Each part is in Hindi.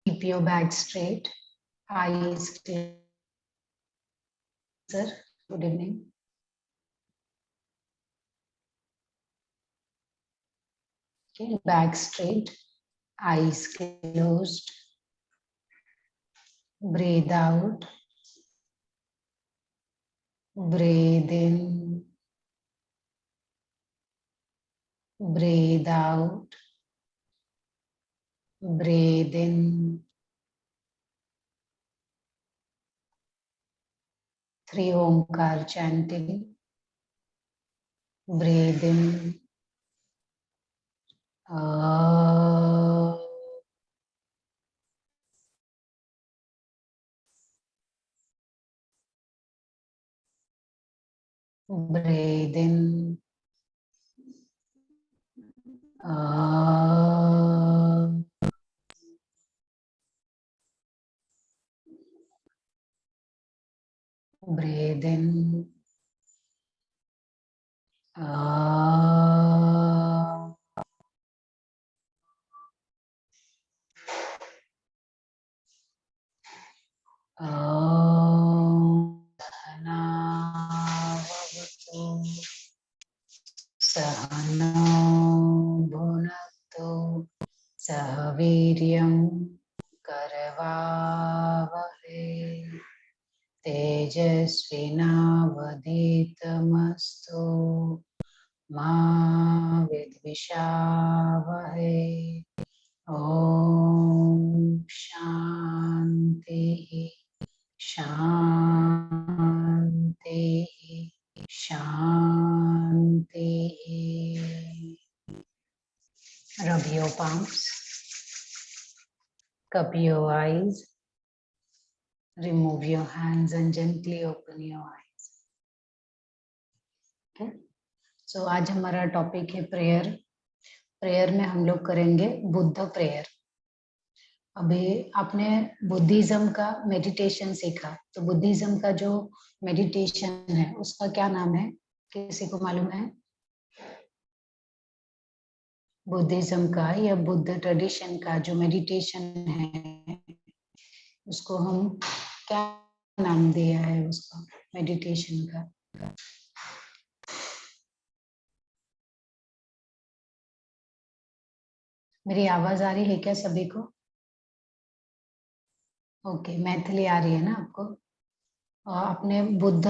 Keep your back straight, eyes closed. Sir, good evening. Okay, back straight, eyes closed. Breathe out. Breathe in. Breathe out. Breathe in. 3 Omkar chanting. Breathe in. Breathe in. Breathe in. सहनौ भुनक्तु सह वीर्यं करवावहै तेजस्विनावधीतमस्तु मा विद्विषावहै। ओम शांति शांति शांति। Rub your palms, cup your eyes, remove your hands and gently open your eyes. Okay? So आज हमारा टॉपिक है प्रेयर। प्रेयर में हम लोग करेंगे बुद्ध प्रेयर। अभी आपने बुद्धिज्म का मेडिटेशन सीखा, तो बुद्धिज्म का जो मेडिटेशन है उसका क्या नाम है, किसी को मालूम है? बुद्धिज्म का या बुद्ध ट्रेडिशन का जो मेडिटेशन है उसको हम क्या नाम दिया है उसका मेडिटेशन का? मेरी आवाज आ रही है क्या सभी को? ओके, मैथिली आ रही है ना आपको? आपने बुद्ध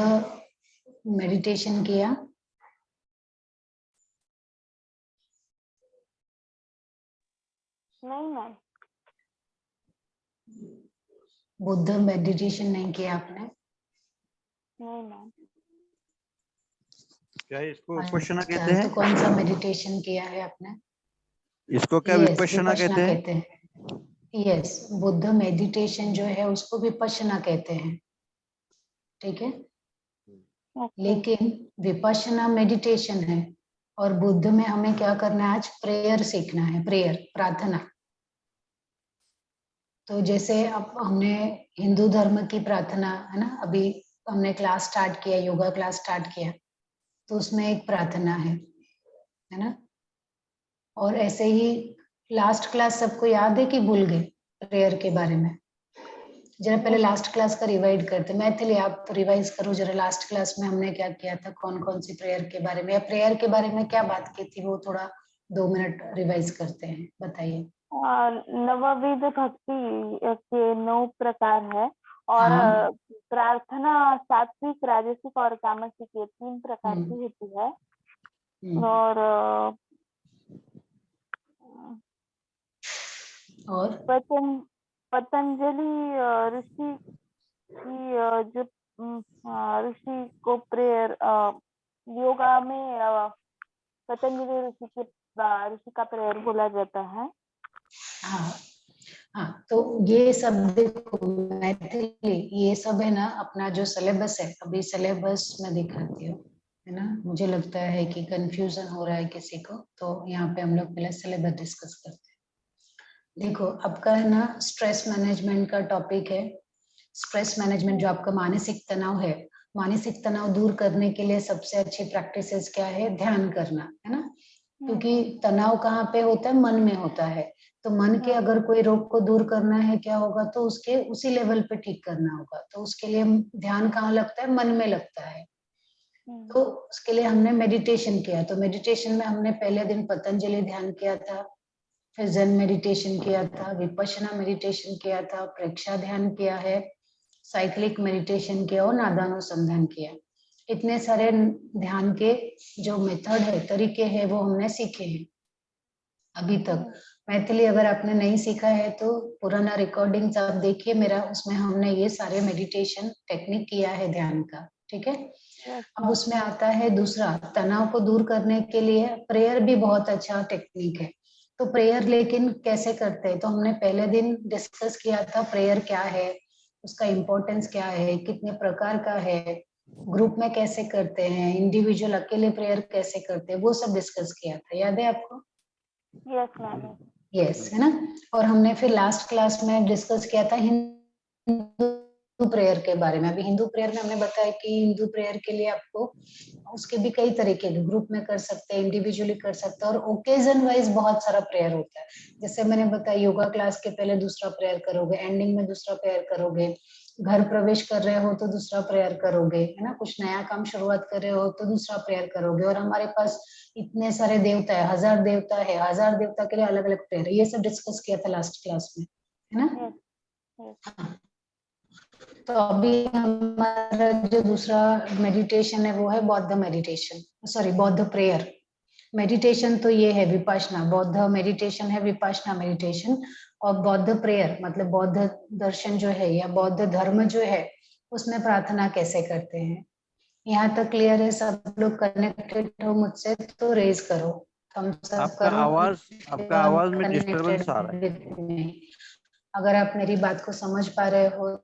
मेडिटेशन किया? नहीं मैम। बुद्ध मेडिटेशन नहीं किया आपने? नहीं मैम। क्या इसको विपश्यना कहते हैं? तो कौन सा मेडिटेशन किया है आपने? इसको क्या विपश्यना कहते हैं? यस, बुद्ध मेडिटेशन जो है उसको विपश्यना कहते हैं, ठीक है। लेकिन विपश्यना मेडिटेशन है और बुद्ध में हमें क्या करना है, आज प्रेयर सीखना है, प्रेयर प्रार्थना। तो जैसे अब हमने हिंदू धर्म की प्रार्थना है ना, अभी हमने क्लास स्टार्ट किया, योगा क्लास स्टार्ट किया, तो उसमें एक प्रार्थना है ना। और ऐसे ही लास्ट क्लास सबको याद है कि भूल गए प्रेयर के बारे में? जरा पहले लास्ट क्लास का रिवाइज करते। मैथिली आप रिवाइज करो जरा, लास्ट क्लास में हमने क्या किया था, कौन कौन सी प्रेयर के बारे में या प्रेयर के बारे में क्या बात की थी, वो थोड़ा 2 मिनट रिवाइज करते हैं, बताइए। नवविध भक्ति के 9 प्रकार है और प्रार्थना सात्विक, राजसिक और तामसिक ये 3 प्रकार की होती है। और पतंजलि ऋषि की जो ऋषि को प्रेयर योगा में पतंजलि ऋषि का प्रेयर बोला जाता है। हाँ, तो ये सब देखो मैथिली, ये सब है ना अपना जो सिलेबस है, अभी सिलेबस में दिखाती हूँ, है ना। मुझे लगता है कि कंफ्यूजन हो रहा है किसी को, तो यहाँ पे हम लोग पहले सिलेबस डिस्कस करते हैं। देखो आपका है ना स्ट्रेस मैनेजमेंट का टॉपिक है। स्ट्रेस मैनेजमेंट जो आपका मानसिक तनाव है, मानसिक तनाव दूर करने के लिए सबसे अच्छी प्रैक्टिसेस क्या है? ध्यान करना, है ना। क्योंकि तनाव कहाँ पे होता है? मन में होता है। तो मन के अगर कोई रोग को दूर करना है क्या होगा, तो उसके उसी लेवल पे ठीक करना होगा। तो उसके लिए ध्यान कहाँ लगता है, मन में लगता है। तो उसके लिए हमने मेडिटेशन किया। तो मेडिटेशन में हमने पहले दिन पतंजलि ध्यान किया था, फिर ज़ेन मेडिटेशन किया था, विपश्यना मेडिटेशन किया था, प्रेक्षा ध्यान किया है, साइक्लिक मेडिटेशन किया और नादानुसंधान किया। इतने सारे ध्यान के जो मेथड है, तरीके हैं, वो हमने सीखे हैं अभी तक। मैथिली अगर आपने नहीं सीखा है तो पुराना रिकॉर्डिंग्स आप देखिए मेरा, उसमें हमने ये सारे मेडिटेशन टेक्निक किया है ध्यान का, ठीक है। अब उसमें आता है दूसरा, तनाव को दूर करने के लिए प्रेयर भी बहुत अच्छा टेक्निक है। तो प्रेयर लेकिन कैसे करते हैं, तो हमने पहले दिन डिस्कस किया था प्रेयर क्या है, उसका इम्पोर्टेंस क्या है, कितने प्रकार का है, ग्रुप में कैसे करते हैं, इंडिविजुअल अकेले प्रेयर कैसे करते हैं, वो सब डिस्कस किया था, याद है आपको? Yes ma'am. यस, है ना। और हमने फिर लास्ट क्लास में डिस्कस किया था हिंदू प्रेयर के बारे में। अभी हिंदू प्रेयर में हमने बताया कि हिंदू प्रेयर के लिए आपको उसके भी कई तरीके के, ग्रुप में कर सकते हैं, इंडिविजुअली कर सकते हैं, और ओकेजन वाइज बहुत सारा प्रेयर होता है। जैसे मैंने बताया योगा क्लास के पहले दूसरा प्रेयर करोगे, एंडिंग में दूसरा प्रेयर करोगे, घर प्रवेश कर रहे हो तो दूसरा प्रेयर करोगे, है ना, कुछ नया काम शुरुआत कर रहे हो तो दूसरा प्रेयर करोगे। और हमारे पास इतने सारे देवता है, 1000 देवता है, 1000 देवता के लिए अलग अलग प्रेयर है। ये सब डिस्कस किया था लास्ट क्लास में, है ना। हाँ। तो अभी हमारा जो दूसरा मेडिटेशन है वो है बौद्ध मेडिटेशन, सॉरी बौद्ध प्रेयर। मेडिटेशन तो ये है विपश्यना, बौद्ध मेडिटेशन है विपश्यना मेडिटेशन, और बौद्ध प्रेयर मतलब बौद्ध दर्शन जो है या बौद्ध धर्म जो है उसमें प्रार्थना कैसे करते हैं। यहाँ तक क्लियर है? सब लोग कनेक्टेड हो मुझसे तो रेज करो, थम्स अप करो। आपका आवाज में डिस्टरबेंस आ रहा है। अगर आप मेरी बात को समझ पा रहे हो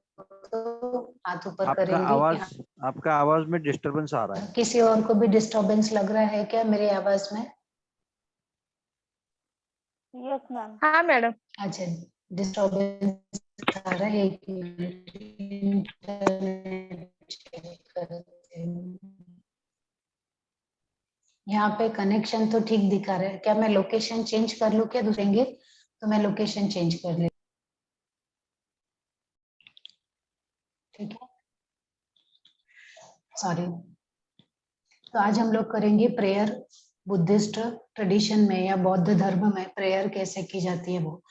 तो हाथ ऊपर करेंगे। आपका आवाज में डिस्टरबेंस आ रहा है। किसी और को भी डिस्टरबेंस लग रहा है क्या मेरी आवाज में? Yes ma'am. हाँ मैडम। अच्छा, डिस्टरबेंस आ रहा है, एक मिनट चेक करते हैं। यहाँ पे कनेक्शन तो ठीक दिखा रहा है, क्या मैं लोकेशन चेंज कर लूँ क्या दूसरेंगे? तो मैं लोकेशन चेंज कर ले, ठीक है, सॉरी। तो आज हम लोग करेंगे प्रेयर, बुद्धिस्ट ट्रेडिशन में या बौद्ध धर्म में प्रेयर कैसे की जाती है वो।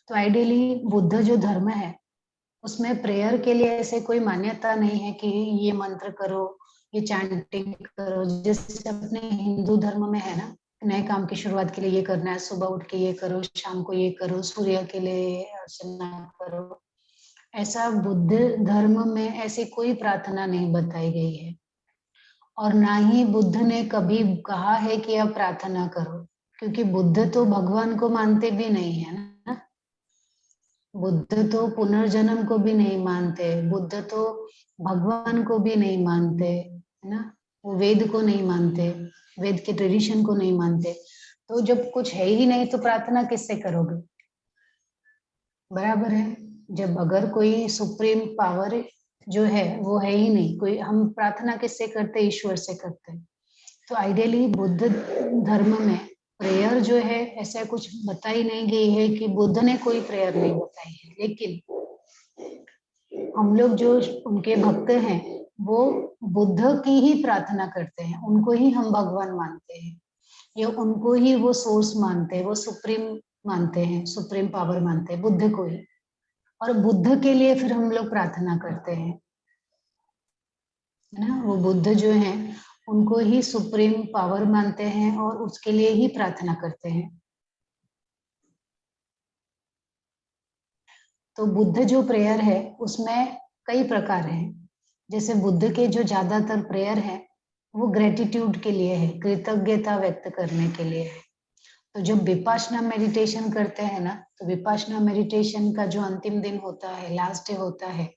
तो आइडियली बुद्ध जो धर्म है उसमें प्रेयर के लिए ऐसे कोई मान्यता नहीं है कि ये मंत्र करो, ये चैंटिंग करो, जैसे अपने हिंदू धर्म में है ना, नए काम की शुरुआत के लिए ये करना है, सुबह उठ के ये करो, शाम को ये करो, सूर्य के लिए अर्चना करो। ऐसा बुद्ध धर्म में ऐसी कोई प्रार्थना नहीं बताई गई है, और ना ही बुद्ध ने कभी कहा है कि आप प्रार्थना करो, क्योंकि बुद्ध तो भगवान को मानते भी नहीं है ना। बुद्ध तो पुनर्जन्म को भी नहीं मानते, बुद्ध तो भगवान को भी नहीं मानते, है ना। वो वेद को नहीं मानते, वेद के ट्रेडिशन को नहीं मानते। तो जब कुछ है ही नहीं तो प्रार्थना किससे करोगे? बराबर है। जब अगर कोई सुप्रीम पावर जो है वो है ही नहीं, कोई, हम प्रार्थना किससे करते? ईश्वर से करते हैं। तो आइडियली बुद्ध धर्म में प्रेयर जो है ऐसा कुछ बताई नहीं गई है कि बुद्ध ने कोई प्रेयर नहीं बताई है, लेकिन हम लोग जो उनके भक्त हैं वो बुद्ध की ही प्रार्थना करते हैं, उनको ही हम भगवान मानते हैं, या उनको ही वो सोर्स मानते हैं, वो सुप्रीम मानते हैं, सुप्रीम पावर मानते हैं बुद्ध को ही। और बुद्ध के लिए फिर हम लोग प्रार्थना करते हैं, है ना। वो बुद्ध जो हैं उनको ही सुप्रीम पावर मानते हैं और उसके लिए ही प्रार्थना करते हैं। तो बुद्ध जो प्रेयर है उसमें कई प्रकार हैं। जैसे बुद्ध के जो ज्यादातर प्रेयर है वो ग्रेटिट्यूड के लिए है, कृतज्ञता व्यक्त करने के लिए है। तो जब विपश्यना मेडिटेशन करते हैं ना, तो विपश्यना मेडिटेशन का जो अंतिम दिन होता है, लास्ट डे होता है,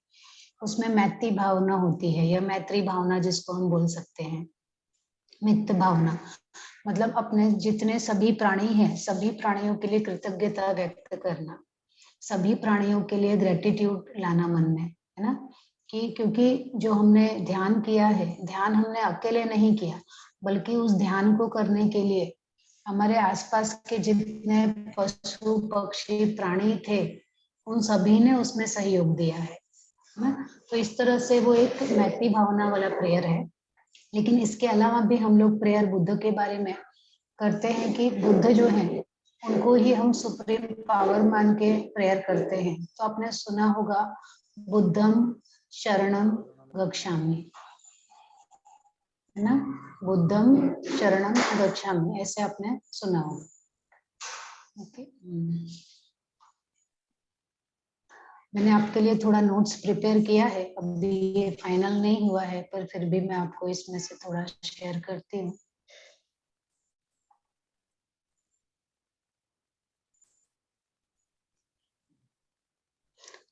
उसमें मैत्री भावना होती है, या मैत्री भावना जिसको हम बोल सकते हैं, मित्र भावना, मतलब अपने जितने सभी प्राणी हैं सभी प्राणियों के लिए कृतज्ञता व्यक्त करना, सभी प्राणियों के लिए ग्रेटिट्यूड लाना मन में, है ना। कि क्योंकि जो हमने ध्यान किया है, ध्यान हमने अकेले नहीं किया, बल्कि उस ध्यान को करने के लिए हमारे आसपास के जितने पशु पक्षी प्राणी थे उन सभी ने उसमें सहयोग दिया है ना। तो इस तरह से वो एक मैत्री भावना वाला प्रेयर है। लेकिन इसके अलावा भी हम लोग प्रेयर बुद्ध के बारे में करते हैं कि बुद्ध जो है उनको ही हम सुप्रीम पावर मान के प्रेयर करते हैं। तो आपने सुना होगा बुद्धम शरणम गच्छामि, है ना, बुद्धम शरणम गच्छामि, ऐसे आपने सुना होगा। ओके, मैंने आपके लिए थोड़ा नोट्स प्रिपेयर किया है, अभी ये फाइनल नहीं हुआ है पर फिर भी मैं आपको इसमें से थोड़ा शेयर करती हूँ।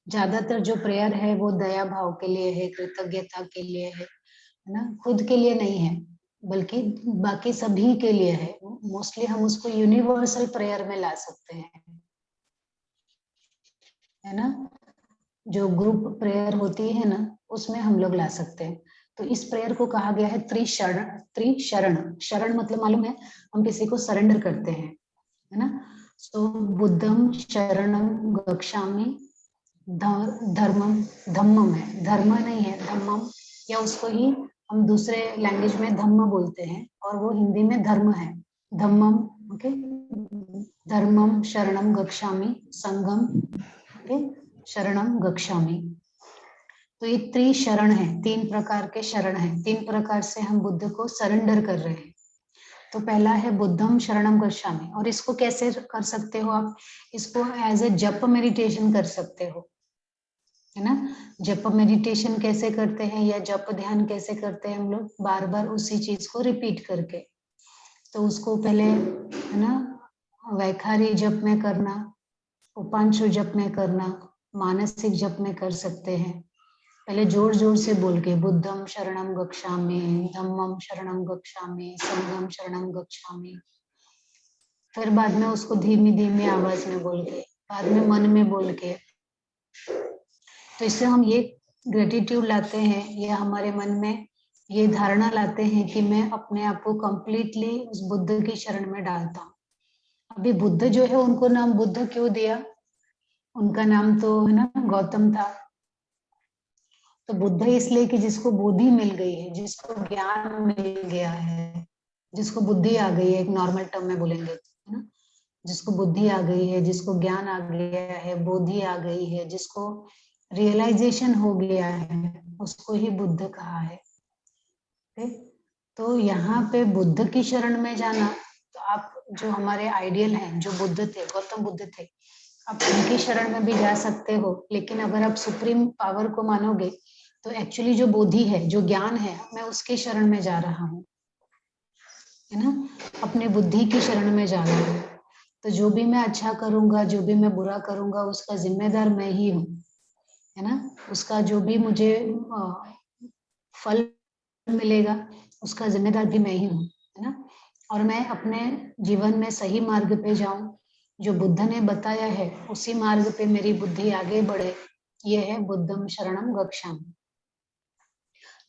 ज्यादातर जो प्रेयर है वो दया भाव के लिए है, कृतज्ञता के लिए है ना, खुद के लिए नहीं है बल्कि बाकी सभी के लिए है। मोस्टली हम उसको यूनिवर्सल प्रेयर में ला सकते हैं, है ना, जो ग्रुप प्रेयर होती है ना उसमें हम लोग ला सकते हैं। तो इस प्रेयर को कहा गया है त्रिशरण। त्रिशरण, शरण मतलब मालूम है, हम किसी को सरेंडर करते हैं, है ना। सो बुद्धम शरणम गच्छामि, धर्मम, धम्मम है, धर्म नहीं है, धम्मम, या उसको ही हम दूसरे लैंग्वेज में धम्म बोलते हैं और वो हिंदी में धर्म है, धम्मम। ओके, धर्मम शरणम गच्छामि, संघम, ओके, शरणम गच्छामि। तो ये त्रिशरण है, तीन प्रकार के शरण है, तीन प्रकार से हम बुद्ध को सरेंडर कर रहे हैं। तो पहला है बुद्धम शरणम गच्छामि, और इसको कैसे कर सकते हो आप, इसको एज ए जप मेडिटेशन कर सकते हो, है ना। जप मेडिटेशन कैसे करते हैं या जप ध्यान कैसे करते हैं हम लोग, बार बार उसी चीज को रिपीट करके। तो उसको पहले, है ना, वैखारी जप में करना, उपांशु जप में करना, मानसिक जप में कर सकते हैं। पहले जोर जोर से बोल के बुद्धम शरणम गच्छामि, धम्मम शरणम गच्छामि, संघम शरणम गच्छामि, फिर बाद में उसको धीमी धीमी आवाज में बोल के, बाद में मन में बोल के। तो इससे हम ये ग्रेटिट्यूड लाते हैं या हमारे मन में ये धारणा लाते हैं कि मैं अपने आप को कंप्लीटली उस बुद्ध की शरण में डालता हूँ। अभी बुद्ध जो है उनको नाम बुद्ध क्यों दिया, उनका नाम तो है ना गौतम था। तो बुद्ध इसलिए कि जिसको बुद्धि मिल गई है, जिसको ज्ञान मिल गया है, जिसको बुद्धि आ गई है, एक नॉर्मल टर्म में बोलेंगे, है ना, जिसको बुद्धि आ गई है, जिसको ज्ञान आ गया है, बोधि आ गई है, जिसको रियलाइजेशन हो गया है, उसको ही बुद्ध कहा है। तो यहाँ पे बुद्ध की शरण में जाना, तो आप जो हमारे आइडियल हैं, जो बुद्ध थे, गौतम बुद्ध थे, आप उनकी शरण में भी जा सकते हो। लेकिन अगर आप सुप्रीम पावर को मानोगे तो एक्चुअली जो बोधि है, जो ज्ञान है, मैं उसकी शरण में जा रहा हूँ, है ना, अपने बुद्धि की शरण में जा रहा हूँ। तो जो भी मैं अच्छा करूंगा, जो भी मैं बुरा करूंगा, उसका जिम्मेदार मैं ही हूँ, है ना। उसका जो भी मुझे फल मिलेगा उसका जिम्मेदार भी मैं ही हूँ, है ना। और मैं अपने जीवन में सही मार्ग पे जाऊं, जो बुद्ध ने बताया है उसी मार्ग पे मेरी बुद्धि आगे बढ़े, ये है बुद्धम शरणम गच्छामि।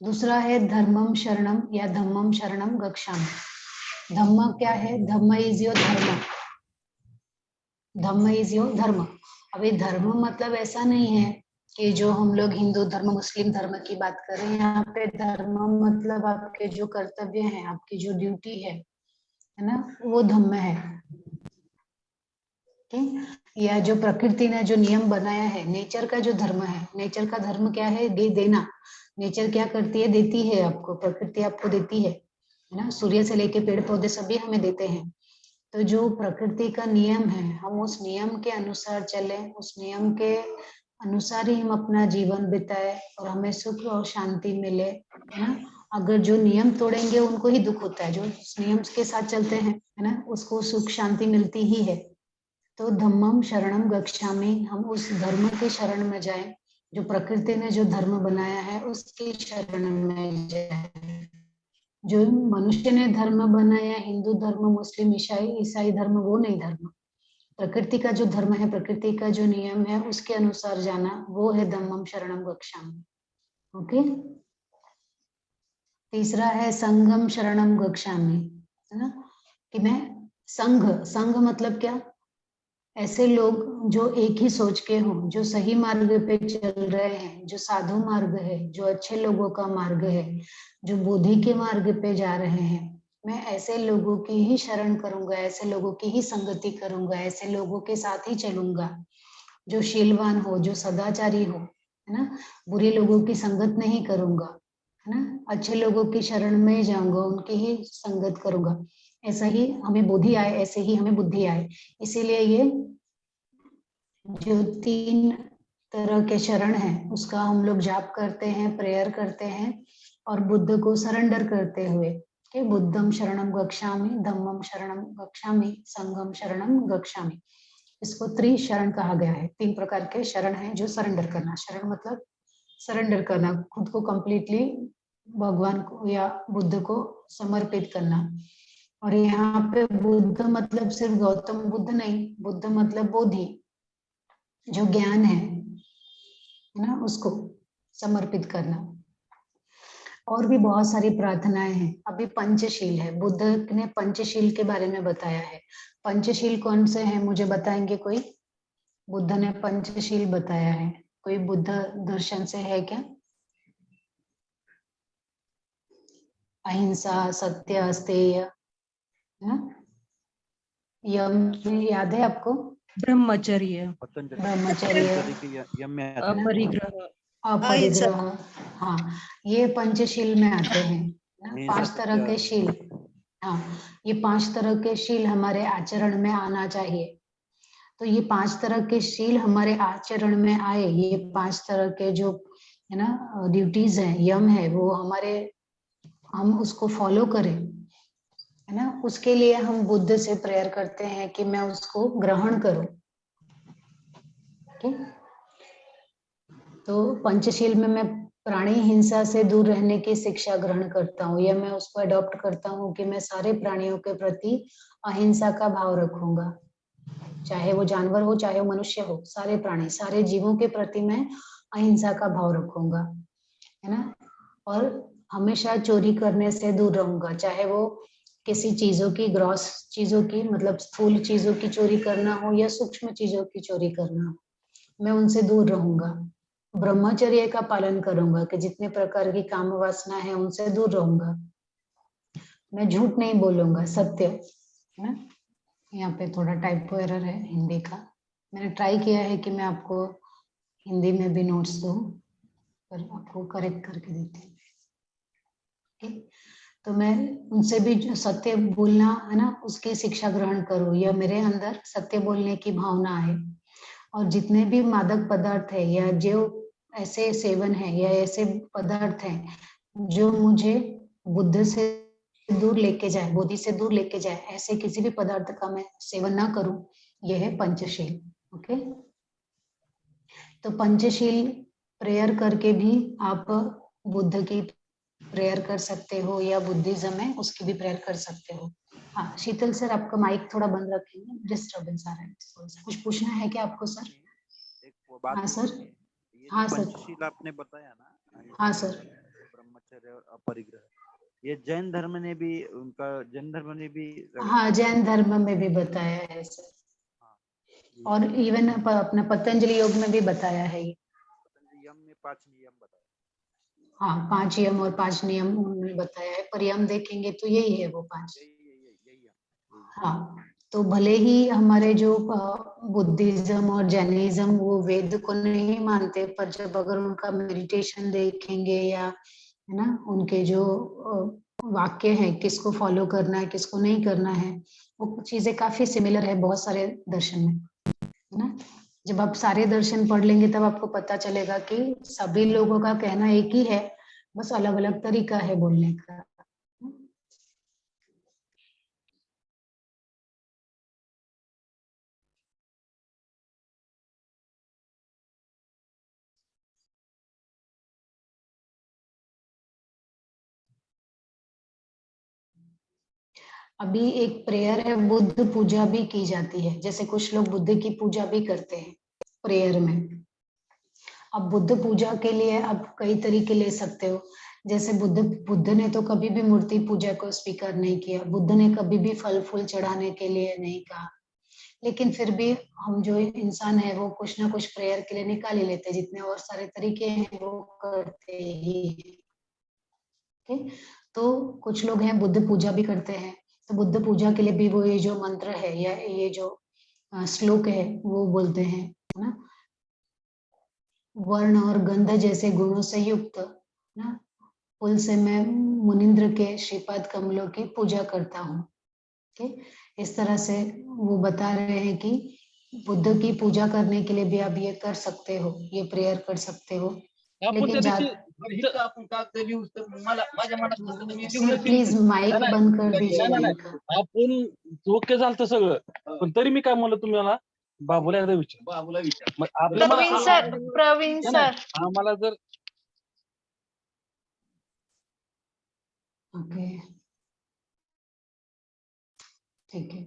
दूसरा है धर्मम शरणम या धम्मम शरणम गच्छामि। धम्म क्या है, धम्म इज योर धर्म, धम्म इज योर धर्म। अभी धर्म मतलब ऐसा नहीं है कि जो हम लोग हिंदू धर्म मुस्लिम धर्म की बात कर रहे हैं। यहाँ पे धर्म मतलब आपके जो कर्तव्य हैं, आपकी जो ड्यूटी है ना, वो धम्म है, ठीक। या जो प्रकृति ने जो नियम बनाया है, नेचर का जो धर्म है, नेचर का धर्म क्या है, देना। नेचर क्या करती है, देती है आपको, प्रकृति आपको देती है ना, सूर्य से लेके पेड़ पौधे सभी हमें देते हैं। तो जो प्रकृति का नियम है, हम उस नियम के अनुसार चले, उस नियम के अनुसार ही हम अपना जीवन बिताए और हमें सुख और शांति मिले, है ना। अगर जो नियम तोड़ेंगे उनको ही दुख होता है, जो नियम के साथ चलते हैं, है ना, उसको सुख शांति मिलती ही है। तो धम्मम शरणम गच्छामि, हम उस धर्म के शरण में जाएं, जो प्रकृति ने जो धर्म बनाया है उसके शरण में जाए। जो मनुष्य ने धर्म बनाया, हिंदू धर्म, मुस्लिम, ईसाई धर्म, वो नहीं धर्म। प्रकृति का जो धर्म है, प्रकृति का जो नियम है, उसके अनुसार जाना, वो है धम्मम शरणम गच्छामि। ओके। तीसरा है संगम शरणम गच्छामि, है ना, कि मैं संघ, संघ मतलब क्या? ऐसे लोग जो एक ही सोच के हों, जो सही मार्ग पे चल रहे हैं, जो साधु मार्ग है, जो अच्छे लोगों का मार्ग है, जो बुद्धि के मार्ग पे जा रहे हैं, मैं ऐसे लोगों की ही शरण करूंगा, ऐसे लोगों की ही संगति करूंगा, ऐसे लोगों के साथ ही चलूंगा, जो शीलवान हो, जो सदाचारी हो, है ना। बुरे लोगों की संगत नहीं करूंगा, है ना। अच्छे लोगों की शरण में जाऊंगा, उनकी ही संगत करूंगा। ऐसा ही हमें बुद्धि आए, ऐसे ही हमें बुद्धि आए। इसीलिए ये जो 3 तरह के शरण हैं उसका हम लोग जाप करते हैं, प्रेयर करते हैं, और बुद्ध को सरेंडर करते हुए कि बुद्धम शरणम गच्छामि, धम्मम शरणम गच्छामि, संघम शरणम गच्छामि। इसको त्रिशरण कहा गया है। 3 प्रकार के शरण हैं जो सरेंडर करना। शरण मतलब सरेंडर करना, खुद को कंप्लीटली भगवान को या बुद्ध को समर्पित करना। और यहाँ पे बुद्ध मतलब सिर्फ गौतम बुद्ध नहीं, बुद्ध मतलब बोधि, जो ज्ञान है ना, उसको समर्पित करना। और भी बहुत सारी प्रार्थनाएं हैं। अभी पंचशील है, बुद्ध ने पंचशील के बारे में बताया है। पंचशील कौन से हैं मुझे बताएंगे कोई? बुद्ध ने पंचशील बताया है, कोई बुद्ध दर्शन से है क्या? अहिंसा, सत्य, अस्तेय, यम याद है आपको? ब्रह्मचर्य, ब्रह्मचर्य, यम में आता है। अपरिग्रह, अपरिग्रह, हाँ, ये पंचशील में आते हैं ना। 5 तरह के शील, हाँ, ये 5 तरह के शील हमारे आचरण में आना चाहिए। तो ये 5 तरह के शील हमारे आचरण में आए, ये 5 तरह के जो है ना ड्यूटीज हैं, यम है, वो हमारे, हम उसको फॉलो करें, है ना। उसके लिए हम बुद्ध से प्रेयर करते हैं कि मैं उसको ग्रहण करूं। ठीक, तो पंचशील में मैं प्राणी हिंसा से दूर रहने की शिक्षा ग्रहण करता हूँ, या मैं उसको अडॉप्ट करता हूँ कि मैं सारे प्राणियों के प्रति अहिंसा का भाव रखूंगा, चाहे वो जानवर हो, चाहे वो मनुष्य हो, सारे प्राणी, सारे जीवों के प्रति मैं अहिंसा का भाव रखूंगा, है ना। और हमेशा चोरी करने से दूर रहूंगा, चाहे वो किसी चीजों की, ग्रॉस चीजों की, मतलब स्थूल चीजों की चोरी करना हो या सूक्ष्म चीजों की चोरी करना हो, मैं उनसे दूर रहूंगा। ब्रह्मचर्य का पालन करूंगा कि जितने प्रकार की काम वासना है उनसे दूर रहूंगा। मैं झूठ नहीं बोलूंगा, सत्य, है ना। यहाँ पे थोड़ा टाइपो एरर है हिंदी का, मैंने ट्राई किया है कि मैं आपको हिंदी में भी नोट्स दूं, पर आपको करेक्ट करके देती हूँ। ठीक, तो मैं उनसे भी जो सत्य बोलना है ना, उसकी शिक्षा ग्रहण करूँ, या मेरे अंदर सत्य बोलने की भावना है। और जितने भी मादक पदार्थ है या जो ऐसे सेवन है या ऐसे पदार्थ हैं जो मुझे बुद्ध से दूर लेके जाए, बोधि से दूर लेके जाए, ऐसे किसी भी पदार्थ का मैं सेवन ना करूं, यह है पंचशील। ओके, तो पंचशील प्रेयर करके भी आप बुद्ध की प्रेयर कर सकते हो, या बुद्धिज्म है उसकी भी प्रेयर कर सकते हो। हाँ, शीतल सर आपका माइक थोड़ा बंद रखेंगे, डिस्टर्बेंस आ रहा है थोड़ा सा। कुछ पूछना है क्या आपको सर? एक वो बात हाँ सर, ये हाँ जो सर, पंचशील आपने बताया ना, हाँ अहिंसा, सर, ब्रह्मचर्य और अपरिग्रह, ये जैन धर्म ने भी, उनका जैन धर्म ने भी हाँ, जैन धर्म में भी बताया है सर, हाँ, और इवन अपना पतंजलि योग में भी बताया है ये। पतंजलि यम में 5 नियम बताया। हाँ, 5 यम और 5 नियम उन्होंने बताया है, पर यम देखेंगे तो यही है वो 5। यही हाँ, तो भले ही हमारे जो बुद्धिज्म और जैनिज्म वो वेद को नहीं मानते, पर जब अगर उनका मेडिटेशन देखेंगे, या है ना, उनके जो वाक्य है, किसको फॉलो करना है, किसको नहीं करना है, वो चीजें काफी सिमिलर है बहुत सारे दर्शन में, है ना। जब आप सारे दर्शन पढ़ लेंगे तब आपको पता चलेगा कि सभी लोगों का कहना एक ही है, बस अलग अलग तरीका है बोलने का। अभी एक प्रेयर है, बुद्ध पूजा भी की जाती है, जैसे कुछ लोग बुद्ध की पूजा भी करते हैं प्रेयर में। अब बुद्ध पूजा के लिए आप कई तरीके ले सकते हो, जैसे बुद्ध ने तो कभी भी मूर्ति पूजा को स्वीकार नहीं किया, बुद्ध ने कभी भी फल फूल चढ़ाने के लिए नहीं कहा, लेकिन फिर भी हम जो इंसान है वो कुछ ना कुछ प्रेयर के लिए निकाल ही लेते हैं, जितने और सारे तरीके हैं वो करते ही हैं। ठीक? तो कुछ लोग हैं बुद्ध पूजा भी करते हैं, तो बुद्ध पूजा के लिए भी वो ये जो मंत्र है या ये जो श्लोक है वो बोलते हैं, है ना, वर्ण और गंध जैसे गुणों से युक्त ना फूल से मैं मुनिंद्र के श्रीपाद कमलों की पूजा करता हूँ। ठीक? इस तरह से वो बता रहे हैं कि बुद्ध की पूजा करने के लिए भी आप ये कर सकते हो, ये प्रेयर कर सकते हो, लेकिन प्लीज माइक बंद कर दीजिए इनका। आपण ओके झालं सगळं, पण तरी मी काय म्हणलं तुम्हाला, बाबूला एकदा विचार. मग प्रवीण सर आम्हाला जर ओके, ठीक है।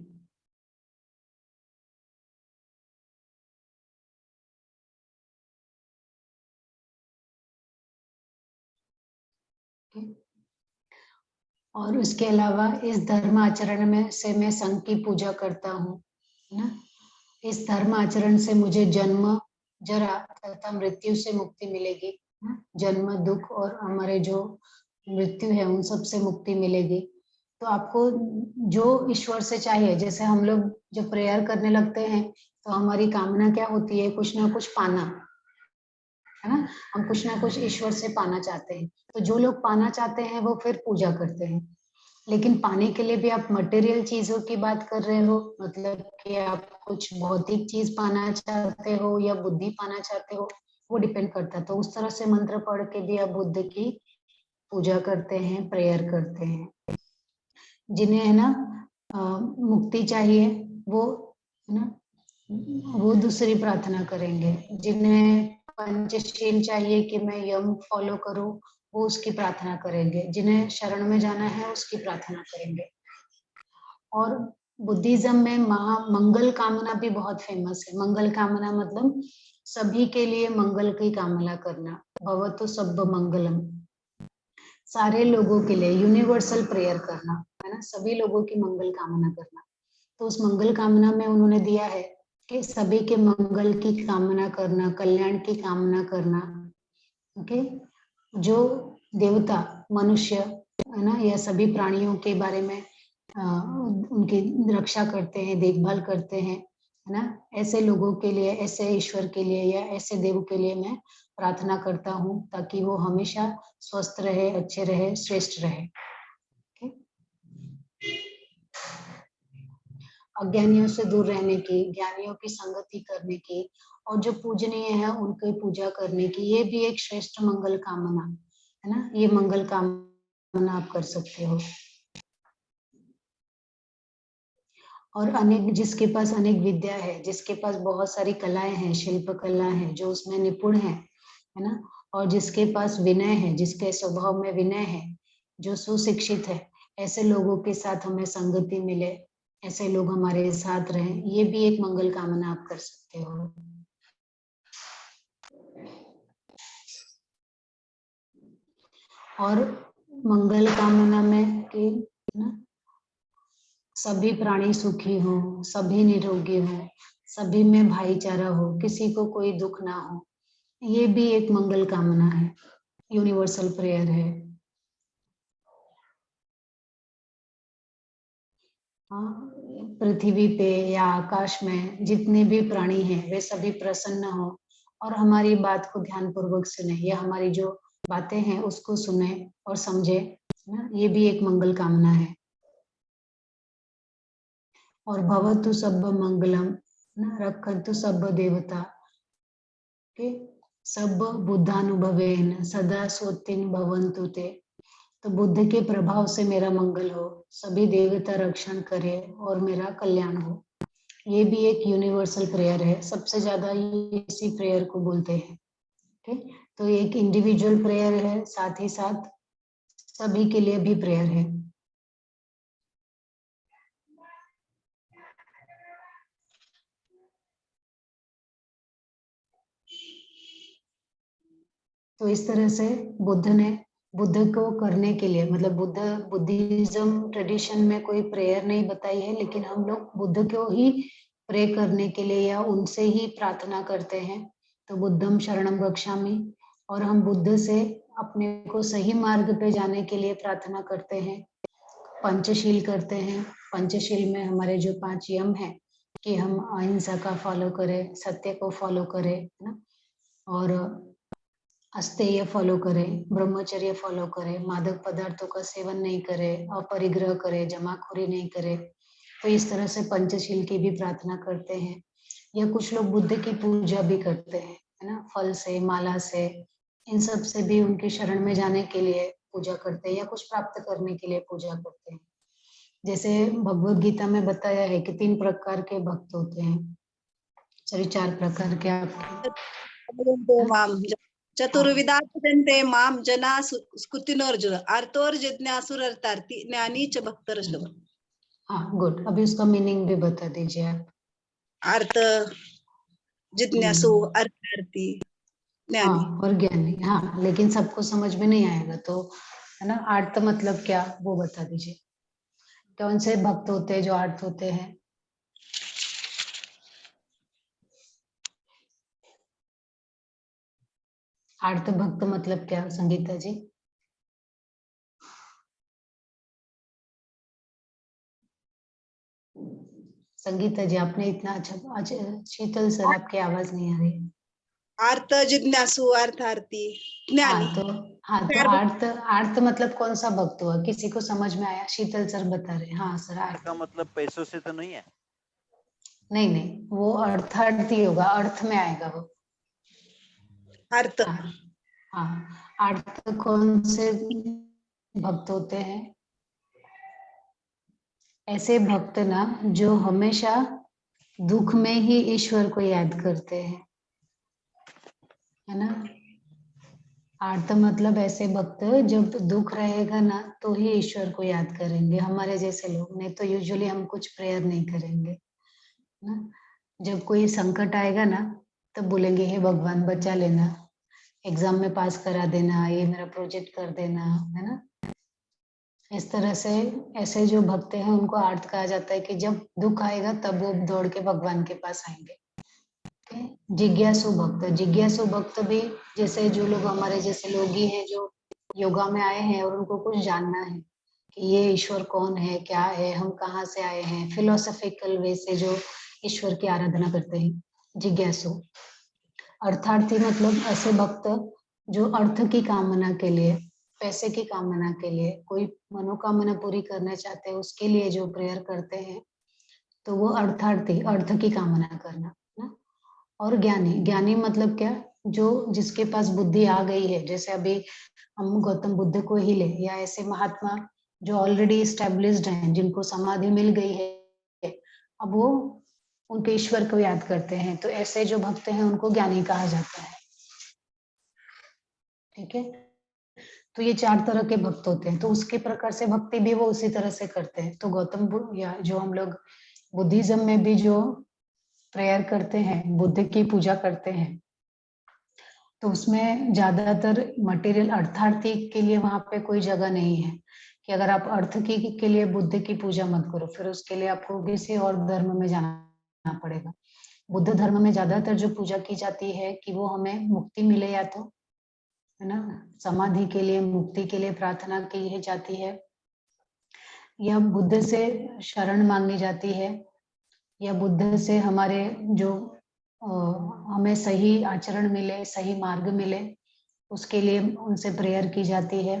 और उसके अलावा इस धर्म आचरण में से मैं संघ की पूजा करता हूँ, है ना। इस धर्म आचरण से मुझे जन्म, जरा तथा मृत्यु से मुक्ति मिलेगी, जन्म, दुख और हमारे जो मृत्यु है उन सब से मुक्ति मिलेगी। तो आपको जो ईश्वर से चाहिए, जैसे हम लोग जब प्रेयर करने लगते हैं तो हमारी कामना क्या होती है, कुछ ना कुछ पाना, है ना, हम कुछ ना कुछ ईश्वर से पाना चाहते हैं। तो जो लोग पाना चाहते हैं वो फिर पूजा करते हैं, लेकिन पाने के लिए भी आप मटेरियल चीजों की बात कर रहे हो, मतलब कि आप कुछ भौतिक चीज पाना चाहते हो या बुद्धि पाना चाहते हो, वो डिपेंड करता है। तो उस तरह से मंत्र पढ़ के भी आप बुद्ध की पूजा करते हैं, प्रेयर करते हैं। जिन्हें है ना मुक्ति चाहिए वो, है ना, वो दूसरी प्रार्थना करेंगे। जिन्हें पंचशील चाहिए कि मैं यम फॉलो करूं, वो उसकी प्रार्थना करेंगे। जिन्हें शरण में जाना है उसकी प्रार्थना करेंगे। और बुद्धिज्म में मंगल कामना भी बहुत फेमस है। मंगल कामना मतलब सभी के लिए मंगल की कामना करना, भवतु सब्ब मंगलम, सारे लोगों के लिए यूनिवर्सल प्रेयर करना, है ना, सभी लोगों की मंगल कामना करना। तो उस मंगल कामना में उन्होंने दिया है कि सभी के मंगल की कामना करना, कल्याण की कामना करना। ओके, जो देवता, मनुष्य, है ना, या सभी प्राणियों के बारे में उनकी रक्षा करते हैं, देखभाल करते हैं, है ना, ऐसे लोगों के लिए, ऐसे ईश्वर के लिए या ऐसे देव के लिए मैं प्रार्थना करता हूँ ताकि वो हमेशा स्वस्थ रहे, अच्छे रहे, श्रेष्ठ रहे। अज्ञानियों से दूर रहने की, ज्ञानियों की संगति करने की, और जो पूजनीय है उनकी पूजा करने की, ये भी एक श्रेष्ठ मंगल कामना है ना। ये मंगल कामना आप कर सकते हो। और अनेक, जिसके पास अनेक विद्या है, जिसके पास बहुत सारी कलाएं हैं, शिल्प कला है, जो उसमें निपुण है ना, और जिसके पास विनय है, जिसके स्वभाव में विनय है, जो सुशिक्षित है, ऐसे लोगों के साथ हमें संगति मिले, ऐसे लोग हमारे साथ रहें, ये भी एक मंगल कामना आप कर सकते हो। और मंगल कामना में कि ना सभी प्राणी सुखी हो, सभी निरोगी हो, सभी में भाईचारा हो, किसी को कोई दुख ना हो, ये भी एक मंगल कामना है, यूनिवर्सल प्रेयर है। पृथ्वी पे या आकाश में जितने भी प्राणी हैं वे सभी प्रसन्न हो और हमारी बात को ध्यान पूर्वक सुने, या हमारी जो बातें हैं उसको सुने और समझे ना, ये भी एक मंगल कामना है। और भवतु सब्ब मंगलम ना, रखन्तु सब्ब देवता के सब्ब बुद्धानुभवेन सदा स्वस्तिन भवन्तु ते। तो बुद्ध के प्रभाव से मेरा मंगल हो, सभी देवता रक्षण करे और मेरा कल्याण हो। ये भी एक यूनिवर्सल प्रेयर है, सबसे ज्यादा इसी प्रेयर को बोलते हैं। ठीक, तो एक इंडिविजुअल प्रेयर है, साथ ही साथ सभी के लिए भी प्रेयर है। तो इस तरह से बुद्ध ने बुद्ध को करने के लिए, मतलब बुद्धिज्म ट्रेडिशन में कोई प्रेयर नहीं बताई है, लेकिन हम लोग बुद्ध को ही प्रे करने के लिए या उनसे ही प्रार्थना करते हैं। तो बुद्धम शरणम गच्छामि, और हम बुद्ध से अपने को सही मार्ग पे जाने के लिए प्रार्थना करते हैं। पंचशील करते हैं। पंचशील में हमारे जो 5 यम है कि हम अहिंसा का फॉलो करें, सत्य को फॉलो करें, है ना, और अस्तेय फॉलो करें, ब्रह्मचर्य फॉलो करें, मादक पदार्थों का सेवन नहीं करें, अपरिग्रह करें, जमाखोरी नहीं करें। तो इस तरह से पंचशील की भी प्रार्थना करते हैं। या कुछ लोग बुद्ध की पूजा भी करते हैं, है ना, फल से, माला से, इन सब से भी उनके शरण में जाने के लिए पूजा करते हैं, या कुछ प्राप्त करने के लिए पूजा करते हैं। जैसे भगवत गीता में बताया है कि 3 प्रकार के भक्त होते हैं, सॉरी 4 प्रकार के आपके, चतुर्विधा भजन्ते माम जना स्कुतिनोर्जुन अर्थोर्जिज्ञासुरर्थार्थी ज्ञानी च भक्तर्षभ। हाँ गुड, अभी उसका मीनिंग भी बता दीजिए आप। अर्थ जिज्ञासु, अर्थार्थी, ज्ञानी। हाँ और ज्ञानी, हाँ, लेकिन सबको समझ में नहीं आएगा, तो है ना, अर्थ मतलब क्या वो बता दीजिए। कौन से भक्त होते हैं जो अर्थ होते हैं? अर्थ भक्त मतलब क्या संगीता जी? संगीता जी आपने इतना अच्छा, शीतल सर आपकी आवाज नहीं आ रही है। अर्थ जिज्ञासु, अर्थार्थी, ज्ञानी। हाँ तो अर्थ मतलब कौन सा भक्त हुआ, किसी को समझ में आया? शीतल सर बता रहे। हाँ सर, अर्थ का मतलब पैसों से तो नहीं है? नहीं, वो अर्थार्थी होगा, अर्थ में आएगा वो। अर्थ। हाँ, अर्थ कौन से भक्त होते हैं? ऐसे भक्त ना जो हमेशा दुख में ही ईश्वर को याद करते हैं, है ना। अर्थ मतलब ऐसे भक्त जब दुख रहेगा ना तो ही ईश्वर को याद करेंगे, हमारे जैसे लोग। नहीं तो यूजुअली हम कुछ प्रेयर नहीं करेंगे ना। जब कोई संकट आएगा ना तब बोलेंगे हे भगवान बचा लेना, एग्जाम में पास करा देना, ये मेरा प्रोजेक्ट कर देना, है ना। इस तरह से ऐसे जो भक्त हैं उनको अर्थ कहा जाता है कि जब दुख आएगा तब वो दौड़ के भगवान के पास आएंगे। जिज्ञासु भक्त भी जैसे जो लोग हमारे जैसे लोग ही हैं जो योगा में आए हैं और उनको कुछ जानना है कि ये ईश्वर कौन है, क्या है, हम कहाँ से आए हैं, फिलोसॉफिकल वे से जो ईश्वर की आराधना करते हैं, जिज्ञासु। अर्थार्थी मतलब ऐसे भक्त जो अर्थ की कामना के लिए, पैसे की कामना के लिए, कोई मनोकामना पूरी करना चाहते हैं उसके लिए जो प्रेयर करते हैं, तो वो अर्थार्थी, अर्थ की कामना करना ना। और ज्ञानी मतलब क्या, जो जिसके पास बुद्धि आ गई है, जैसे अभी हम गौतम बुद्ध को ही ले, या ऐसे महात्मा जो ऑलरेडी स्टेब्लिश्ड हैं, जिनको समाधि मिल गई है, अब वो उनके ईश्वर को याद करते हैं, तो ऐसे जो भक्त हैं उनको ज्ञानी कहा जाता है। ठीक है, तो ये 4 तरह के भक्त होते हैं, तो उसके प्रकार से भक्ति भी वो उसी तरह से करते हैं। तो गौतम बुद्ध या जो हम लोग बुद्धिज्म में भी जो प्रेयर करते हैं, बुद्ध की पूजा करते हैं, तो उसमें ज्यादातर मटेरियल अर्थार्थी के लिए वहां पे कोई जगह नहीं है कि अगर आप अर्थ की के लिए बुद्ध की पूजा मत करो, फिर उसके लिए आपको किसी और धर्म में जाना पड़ेगा। बुद्ध धर्म में ज्यादातर जो पूजा की जाती है कि वो हमें मुक्ति मिले, या तो है ना समाधि के लिए, मुक्ति के लिए प्रार्थना की जाती है, या बुद्ध से शरण मांगी जाती है, या बुद्ध से हमारे जो हमें सही आचरण मिले, सही मार्ग मिले, उसके लिए उनसे प्रेयर की जाती है।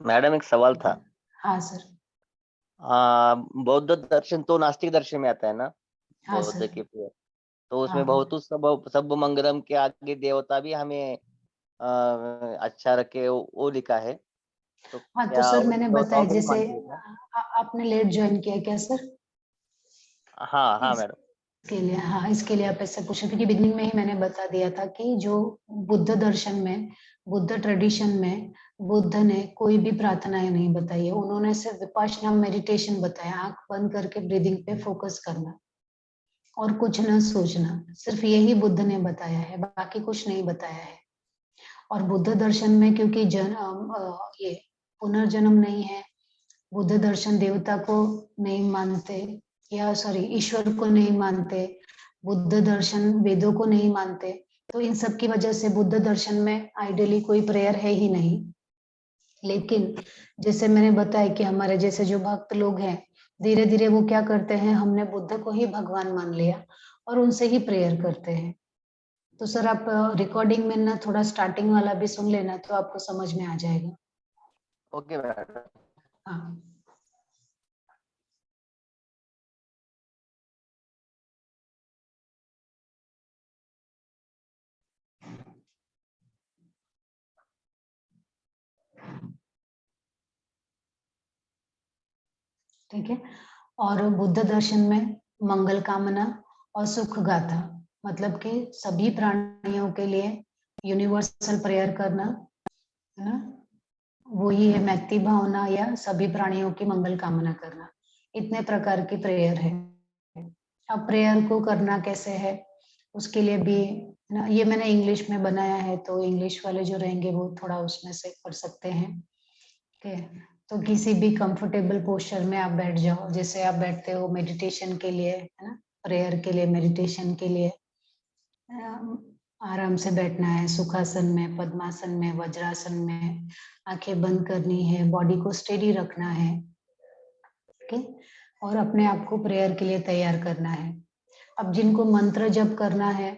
मैडम एक सवाल था। हाँ सर। बौद्ध दर्शन तो नास्तिक दर्शन में आता है ना? हाँ बौद्ध सर। की पूजा तो उसमें हाँ। बहुत सब मंगलम के आगे देवता भी हमें अच्छा रखे वो लिखा है, तो हाँ तो क्या सर वो मैंने देवताओं बताया, को भी जैसे मानते हैं क्या? आपने लेट ज्वाइन किया क्या सर? हाँ मैडम। इसके लिए, हाँ इसके लिए आप ऐसे पूछे क्योंकि बिगनिंग में ही मैंने बता दिया था कि जो बुद्ध दर्शन में, बुद्ध ट्रेडिशन में बुद्ध ने कोई भी प्रार्थनाएं नहीं बताई है, उन्होंने सिर्फ विपश्यना मेडिटेशन बताया, आंख बंद करके ब्रीदिंग पे फोकस करना, और कुछ न सोचना, सिर्फ यही बुद्ध ने बताया है, बाकी कुछ नहीं बताया है। और बुद्ध दर्शन में क्योंकि ये पुनर्जन्म नहीं है, बुद्ध दर्शन देवता को नहीं मानते, या सॉरी ईश्वर को नहीं मानते, बुद्ध दर्शन वेदों को नहीं मानते, तो इन सब की वजह से बुद्ध दर्शन में आइडियली कोई प्रेयर है ही नहीं। लेकिन जैसे मैंने बताया कि हमारे जैसे जो भक्त लोग हैं, धीरे धीरे वो क्या करते हैं, हमने बुद्ध को ही भगवान मान लिया और उनसे ही प्रेयर करते हैं। तो सर आप रिकॉर्डिंग में ना थोड़ा स्टार्टिंग वाला भी सुन लेना, तो आपको समझ में आ जाएगा। Okay madam. हाँ, ठीक है। और बुद्ध दर्शन में मंगल कामना और सुख गाथा, मतलब कि सभी प्राणियों के लिए यूनिवर्सल प्रेयर करना, है ना, वो ही है मैत्री भावना या सभी प्राणियों की मंगल कामना करना। इतने प्रकार की प्रेयर है। अब प्रेयर को करना कैसे है, उसके लिए भी ना, ये मैंने इंग्लिश में बनाया है, तो इंग्लिश वाले जो रहेंगे वो थोड़ा उसमें से कर सकते हैं। ठीक है, तो किसी भी कंफर्टेबल पोस्चर में आप बैठ जाओ, जैसे आप बैठते हो मेडिटेशन के लिए, है ना, प्रेयर के लिए, मेडिटेशन के लिए आराम से बैठना है, सुखासन में, पद्मासन में, वज्रासन में, आंखें बंद करनी है, बॉडी को स्टेडी रखना है। ओके, और अपने आप को प्रेयर के लिए तैयार करना है। अब जिनको मंत्र जप करना है,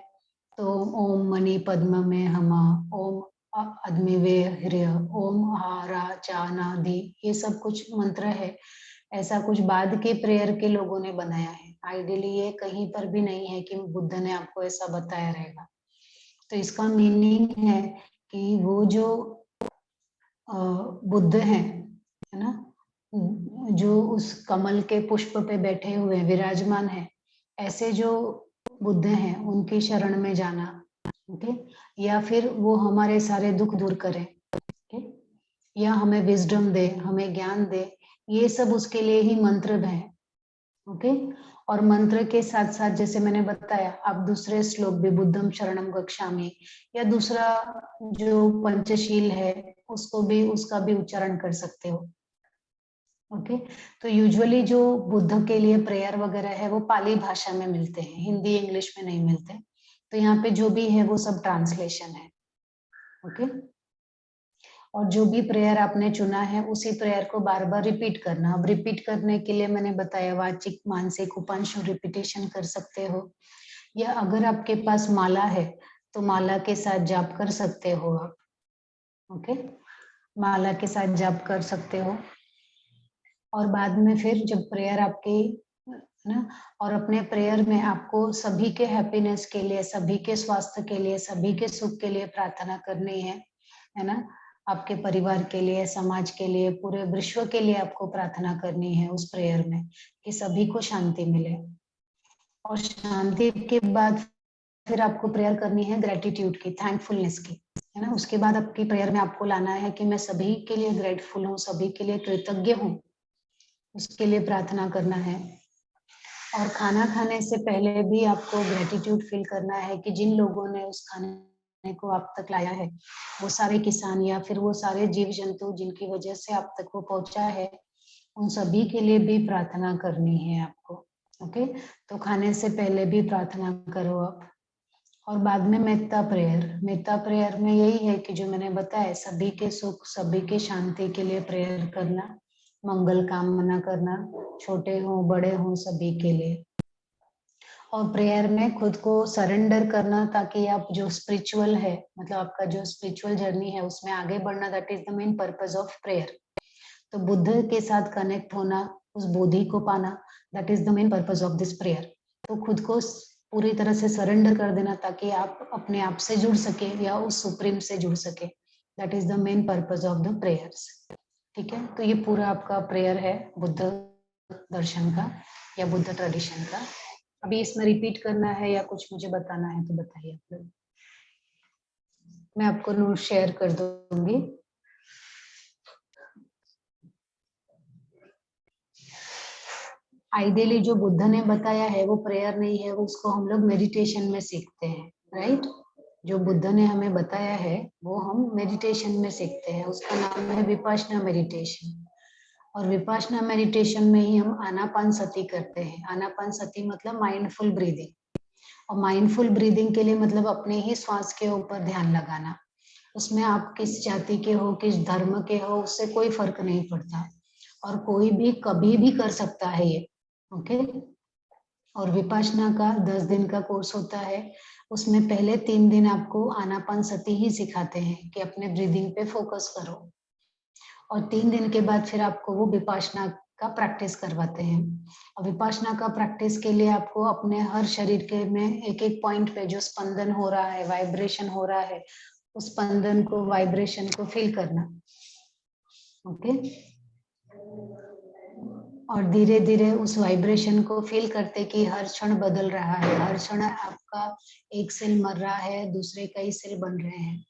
तो ओम मणि पद्म में हमा, ओम अद्मिवे हृय, ओम हारा चानादि, ये सब कुछ मंत्र है। ऐसा कुछ बाद के प्रेयर के लोगों ने बनाया है, आइडियली ये कहीं पर भी नहीं है कि बुद्ध ने आपको ऐसा बताया रहेगा। तो इसका मीनिंग है कि वो जो बुद्ध हैं, है ना, जो उस कमल के पुष्प पे बैठे हुए विराजमान है, ऐसे जो बुद्ध हैं उनकी शरण में जाना, ओके, या फिर वो हमारे सारे दुख दूर करें, ओके, या हमें विजडम दे, हमें ज्ञान दे, ये सब उसके लिए ही मंत्र है। ओके, और मंत्र के साथ साथ जैसे मैंने बताया, आप दूसरे श्लोक भी बुद्धम शरणम गच्छामि या दूसरा जो पंचशील है उसको भी, उसका भी उच्चारण कर सकते हो। ओके, तो यूजुअली जो बुद्ध के लिए प्रेयर वगैरह है वो पाली भाषा में मिलते हैं, हिंदी इंग्लिश में नहीं मिलते। तो यहाँ पे जो भी है वो सब ट्रांसलेशन है। ओके, और जो भी प्रेयर आपने चुना है उसी प्रेयर को बार बार रिपीट करना। अब रिपीट करने के लिए मैंने बताया वाचिक, मानसिक, उपांशु रिपीटेशन कर सकते हो, या अगर आपके पास माला है तो माला के साथ जाप कर सकते हो आप। ओके, माला के साथ जाप कर सकते हो। और बाद में फिर जब प्रेयर आपकी, है ना, और अपने प्रेयर में आपको सभी के हैप्पीनेस के लिए, सभी के स्वास्थ्य के लिए, सभी के सुख के लिए प्रार्थना करनी है ना, आपके परिवार के लिए, समाज के लिए, पूरे विश्व के लिए आपको प्रार्थना करनी है उस प्रेयर में कि सभी को शांति मिले। और शांति के बाद फिर आपको प्रेयर करनी है ग्रेटिट्यूड की, थैंकफुलनेस की, है ना। उसके बाद आपकी प्रेयर में आपको लाना है कि मैं सभी के लिए ग्रेटफुल हूँ, सभी के लिए कृतज्ञ हूँ, उसके लिए प्रार्थना करना है। और खाना खाने से पहले भी आपको ग्रेटिट्यूड फील करना है कि जिन लोगों ने उस खाने को आप तक लाया है, वो सारे किसान या फिर वो सारे जीव जंतु जिनकी वजह से आप तक वो पहुंचा है, उन सभी के लिए भी प्रार्थना करनी है आपको। ओके, तो खाने से पहले भी प्रार्थना करो आप। और बाद में मेत्ता प्रेयर, मेत्ता प्रेयर में यही है कि जो मैंने बताया, सभी के सुख, सभी के शांति के लिए प्रेयर करना, मंगल कामना करना, छोटे हो बड़े हो सभी के लिए। और प्रेयर में खुद को सरेंडर करना, ताकि आप जो स्पिरिचुअल है, मतलब आपका जो स्पिरिचुअल जर्नी है उसमें आगे बढ़ना, that is the main purpose of prayer. तो बुद्ध के साथ कनेक्ट होना, उस बोधि को पाना, that is the main purpose of this prayer. तो खुद को पूरी तरह से सरेंडर कर देना ताकि आप अपने आप से जुड़ सके या उस सुप्रीम से जुड़ सके, that is the main purpose of the prayers. ठीक है, तो ये पूरा आपका प्रेयर है बुद्ध दर्शन का या बुद्ध ट्रेडिशन का। अभी इसमें रिपीट करना है या कुछ मुझे बताना है तो बताइए आप लोग, मैं आपको नोट शेयर कर दूंगी। आइडियली जो बुद्ध ने बताया है वो प्रेयर नहीं है, उसको हम लोग मेडिटेशन में सीखते हैं, राइट। जो बुद्ध ने हमें बताया है वो हम मेडिटेशन में सीखते हैं, उसका नाम है विपश्यना मेडिटेशन। और विपश्यना मेडिटेशन में ही हम आनापानसति करते हैं। आनापानसति मतलब माइंडफुल ब्रीदिंग, और माइंडफुल ब्रीदिंग के लिए मतलब अपने ही श्वास के ऊपर ध्यान लगाना। उसमें आप किस जाति के हो, किस धर्म के हो, उससे कोई फर्क नहीं पड़ता, और कोई भी कभी भी कर सकता है ये, ओके। और विपश्यना का 10 दिन का कोर्स होता है, उसमें पहले 3 दिन आपको आनापानसति ही सिखाते हैं कि अपने ब्रीदिंग पे फोकस करो, और 3 दिन के बाद फिर आपको वो विपश्यना का प्रैक्टिस करवाते हैं। और विपश्यना का प्रैक्टिस के लिए आपको अपने हर शरीर के में एक एक पॉइंट पे जो स्पंदन हो रहा है, वाइब्रेशन हो रहा है, उस स्पंदन को, वाइब्रेशन को फील करना, ओके। और धीरे धीरे उस वाइब्रेशन को फील करते कि हर क्षण बदल रहा है, हर क्षण आपका एक सेल मर रहा है, दूसरे कई सेल बन रहे हैं।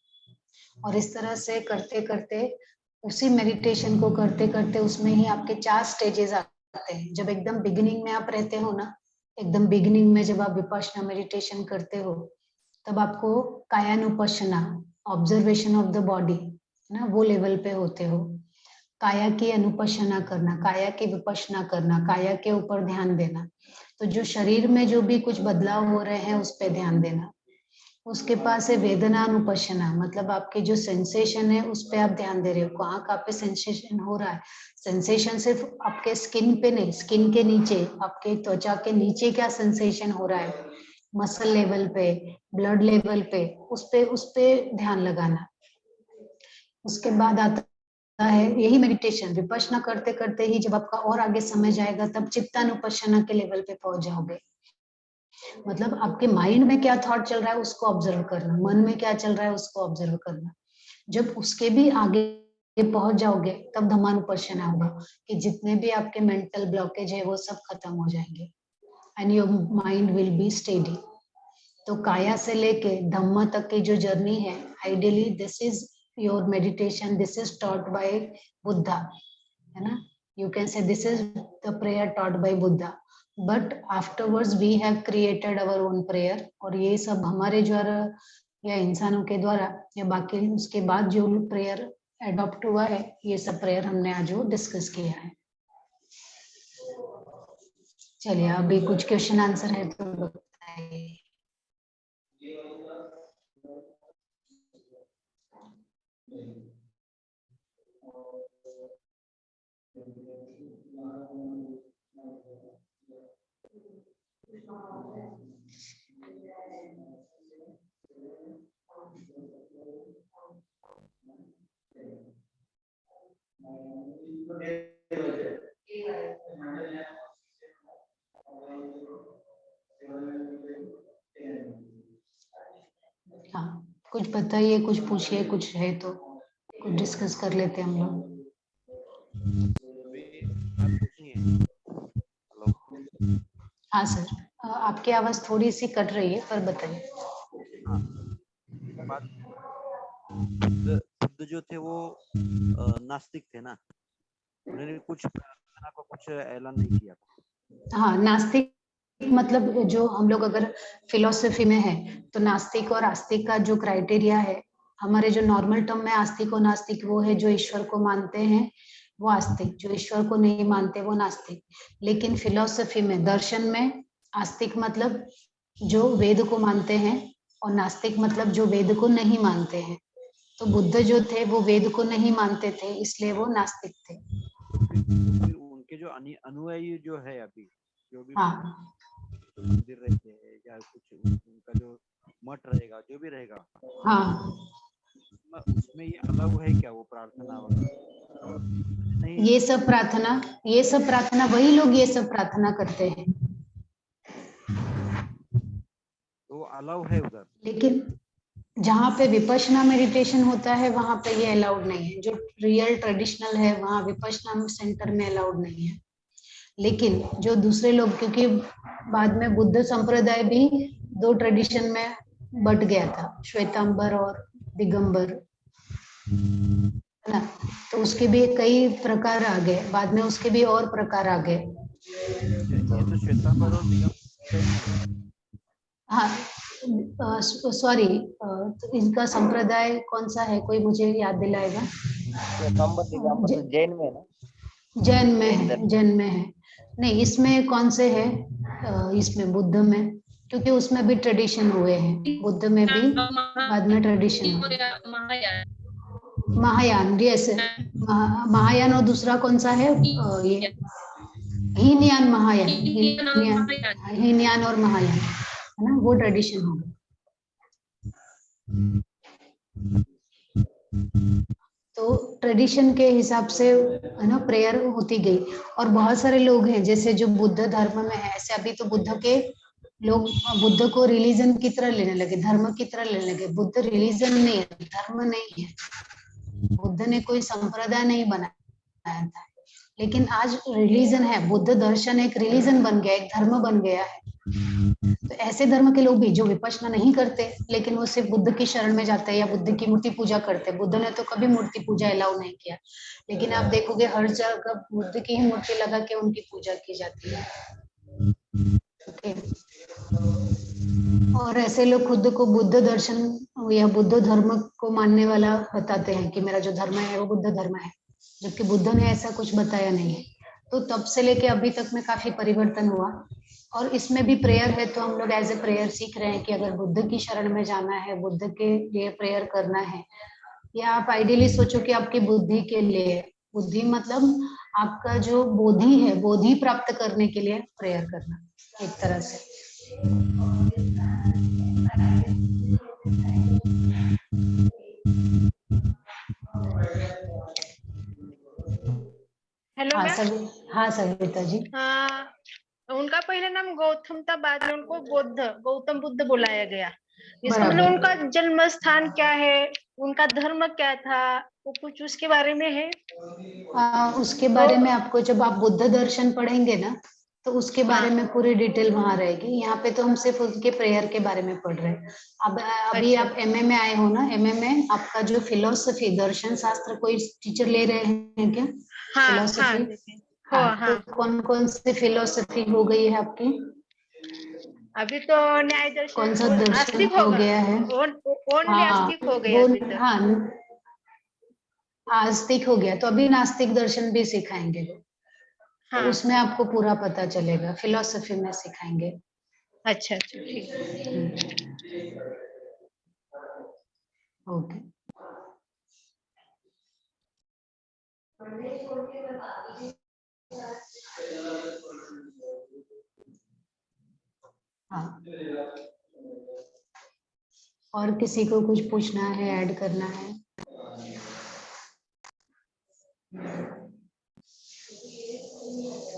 और इस तरह से करते करते, उसी मेडिटेशन को करते करते, उसमें ही आपके 4 स्टेजेस आते हैं। जब एकदम बिगिनिंग में आप रहते हो ना, एकदम बिगिनिंग में जब आप विपश्यना मेडिटेशन करते हो, तब आपको कायानुपश्यना, ऑब्जर्वेशन ऑफ द बॉडी ना, वो लेवल पे होते हो। काया की अनुपश्यना करना, काया की विपश्यना करना, काया के ऊपर ध्यान देना। तो जो शरीर में जो भी कुछ बदलाव हो रहे हैं उस पर ध्यान देना। उसके पास है वेदना अनुपश्यना, मतलब आपके जो सेंसेशन है उस पे आप ध्यान दे रहे हो, कहाँ कहाँ पे सेंसेशन हो रहा है। सेंसेशन सिर्फ आपके स्किन पे नहीं, स्किन के नीचे, आपके त्वचा के नीचे क्या सेंसेशन हो रहा है, मसल लेवल पे, ब्लड लेवल पे, उस पे ध्यान लगाना। उसके बाद आता है यही मेडिटेशन। विपश्यना करते करते ही जब आपका और आगे समय जाएगा, तब चित्तानुपश्यना के लेवल पे पहुंच जाओगे। मतलब आपके माइंड में क्या थॉट चल रहा है उसको ऑब्जर्व करना, मन में क्या चल रहा है उसको ऑब्जर्व करना। जब उसके भी आगे पहुंच जाओगे, तब धम्मानुपश्यना होगा कि जितने भी आपके मेंटल ब्लॉकेज है वो सब खत्म हो जाएंगे, and your mind will be steady. तो काया से लेके धम्मा तक की जो जर्नी है, ideally this is your meditation, this is taught by Buddha, है ना। You can say this is the prayer taught by Buddha, but afterwards we have created our own prayer. और ये सब हमारे द्वारा या इंसानों के द्वारा या बाकी उसके बाद जो प्रेयर एडॉप्ट हुआ है, ये सब प्रेयर हमने आज वो डिस्कस किया है। चलिए, अभी कुछ क्वेश्चन आंसर है तो बताइए। हाँ, कुछ बताइए, कुछ पूछिए, कुछ है तो कुछ डिस्कस कर लेते हैं हम लोग। हाँ सर, आपकी आवाज थोड़ी सी कट रही है, पर बताइए। बुद्ध जो थे वो नास्तिक थे ना, उन्होंने कुछ प्रार्थना को कुछ ऐलान नहीं किया। हाँ, नास्तिक मतलब जो हम लोग अगर फिलोसफी में है, तो नास्तिक और आस्तिक का जो क्राइटेरिया है, हमारे जो नॉर्मल टर्म में आस्तिक और नास्तिक वो है जो ईश्वर को मानते हैं वो आस्तिक, जो ईश्वर को नहीं मानते वो नास्तिक। लेकिन फिलोसफी में, दर्शन में, आस्तिक मतलब जो वेद को मानते हैं, और नास्तिक मतलब जो वेद को नहीं मानते हैं। तो बुद्ध जो थे वो वेद को नहीं मानते थे, इसलिए वो नास्तिक थे। फिर उनके जो अनुयायी जो है अभी, जो भी हाँ, मंदिर रहते हैं या कुछ उनका जो मठ रहेगा, जो भी रहेगा, हाँ, उसमें ये अलाउ है क्या वो प्रार्थना नहीं? ये सब प्रार्थना वही लोग ये सब प्रार्थना करते हैं, तो अलाउ है उधर। लेकिन जहाँ पे विपश्यना मेडिटेशन होता है वहां पे ये अलाउड नहीं है। जो रियल ट्रेडिशनल है वहाँ विपश्यना सेंटर में अलाउड नहीं है। लेकिन जो दूसरे लोग, क्योंकि बाद में बुद्ध संप्रदाय भी 2 ट्रेडिशन में बट गया था, श्वेतांबर और दिगंबर, है ना। तो उसके भी कई प्रकार आ गए, बाद में उसके भी और प्रकार आ गए। ये तो श्वेतांबर और दिगंबर। हाँ सॉरी, तो इनका संप्रदाय कौन सा है, कोई मुझे याद दिलाएगा? श्वेतांबर दिगंबर तो जैन में है ना। जैन में जैन है, धर्म। जैन में है। नहीं, इसमें कौन से है? इसमें बुद्ध में, क्योंकि उसमें भी ट्रेडिशन हुए हैं, बुद्ध में भी बाद में ट्रेडिशन हुए। महायान, यस। महायान, और दूसरा कौन सा है? ये हीनयान महायान, हीनयान और महायान, है ना, वो ट्रेडिशन होगा। तो ट्रेडिशन के हिसाब से, है ना, प्रेयर होती गई। और बहुत सारे लोग हैं जैसे जो बुद्ध धर्म में है, ऐसे अभी तो बुद्ध के लोग बुद्ध को रिलीजन की तरह लेने लगे, धर्म की तरह लेने लगे। बुद्ध रिलीजन नहीं है, धर्म नहीं है, बुद्ध ने कोई संप्रदाय नहीं बनाया था, लेकिन आज रिलीजन है। बुद्ध दर्शन एक रिलीजन बन गया, एक धर्म बन गया है। तो ऐसे धर्म के लोग भी जो विपश्यना नहीं करते, लेकिन वो सिर्फ बुद्ध की शरण में जाते हैं या बुद्ध की मूर्ति पूजा करते हैं। बुद्ध ने तो कभी मूर्ति पूजा अलाउ नहीं किया, लेकिन आप देखोगे हर जगह बुद्ध की ही मूर्ति लगा के उनकी पूजा की जाती है। ओके। और ऐसे लोग खुद को बुद्ध दर्शन या बुद्ध धर्म को मानने वाला बताते हैं कि मेरा जो धर्म है वो बुद्ध धर्म है, जबकि बुद्ध ने ऐसा कुछ बताया नहीं है। तो तब से लेके अभी तक में काफी परिवर्तन हुआ। और इसमें भी प्रेयर है, तो हम लोग एज ए प्रेयर सीख रहे हैं कि अगर बुद्ध की शरण में जाना है, बुद्ध के लिए प्रेयर करना है, या आप आइडियली सोचो कि आपकी बुद्धि के लिए है। बुद्धि मतलब आपका जो बोधि है, बोधि प्राप्त करने के लिए प्रेयर करना एक तरह से। हेलो हाँ मैम। सभी, हाँ सविता जी। हाँ, उनका पहले नाम गौतम था, बाद में उनको गौतम बुद्ध बुलाया गया। इसका मतलब बराबर। उनका जन्म स्थान क्या है, उनका धर्म क्या था, वो कुछ उसके बारे में है? उसके बारे में आपको जब आप बुद्ध दर्शन पढ़ेंगे ना, तो उसके बारे में पूरी डिटेल वहां रहेगी। यहाँ पे तो हम सिर्फ उनके प्रेयर के बारे में पढ़ रहे हैं। अब अभी अच्छा। आप एमए में आए हो ना, एमए में आपका जो फिलोसफी, दर्शन शास्त्र, कोई टीचर ले रहे हैं क्या? हाँ हाँ फिलोसफी। देखिए। हाँ, हाँ, तो कौन कौन सी फिलोसफी हो गई है आपकी? अभी तो न्याय दर्शन कौन सा और दर्शन आस्तिक हो होगा। गया है? ओनली हाँ आस्तिक हो गया वो, अभी तो। हाँ आस्तिक हो गया, तो अभी नास्तिक दर्शन भी सिखाएंगे वो। तो हाँ। उसमें आपको पूरा पता चलेगा, फिलोसफी में सिखाएंगे। अच्छा अच्छा, ठीक है। ओके। हाँ, और किसी को कुछ पूछना है, ऐड करना है?